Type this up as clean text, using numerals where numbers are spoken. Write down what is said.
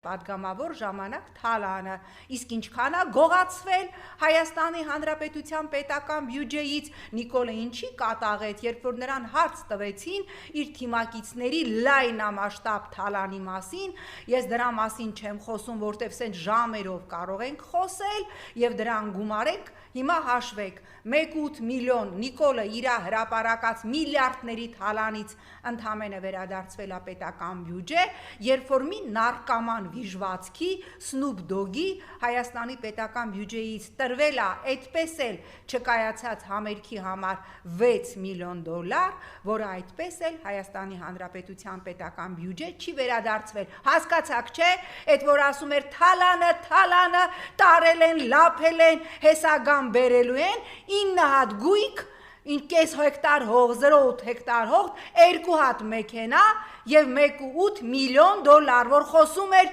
Պատգամավոր ժամանակ թալանը, իսկ ինչքան է գողացվել Հայաստանի Հանրապետության պետական բյուջեից, Նիկոլը ինչի կատաղեց, երբ որ նրան հարց տվեցին իր թիմակիցների լայնամասշտաբ թալանի մասին, ես դրա մասին չեմ խոսում, որտեվ սենց ժամերով կարող ենք խոսել եւ դրան գումարենք, հիմա հաշվեք, 1.8 միլիոն Նիկոլը իր հրապարակած միլիարդների թալանից ընդամենը վերադարձվել է պետական բյուջե, երբ որ մի նարկաման վիժվածքի Սնուփ Դոգի Հայաստանի պետական բյուջեից տրվել է այդպես էլ չկայացած համերգի համար $6 միլիոն, որը այդպես էլ Հայաստանի Հանրապետության պետական բյուջե չի վերադարձվել, հասկացաք չէ, այդ որ ասում էր թալանը տարել են, լափել են, հեսագան բերելու են, 9 հատ գույք, կես հեկտար հող, 0.8 հեկտար հող, 2 հատ մեքենա և 1.8 միլիոն դոլար, որ խոսում էր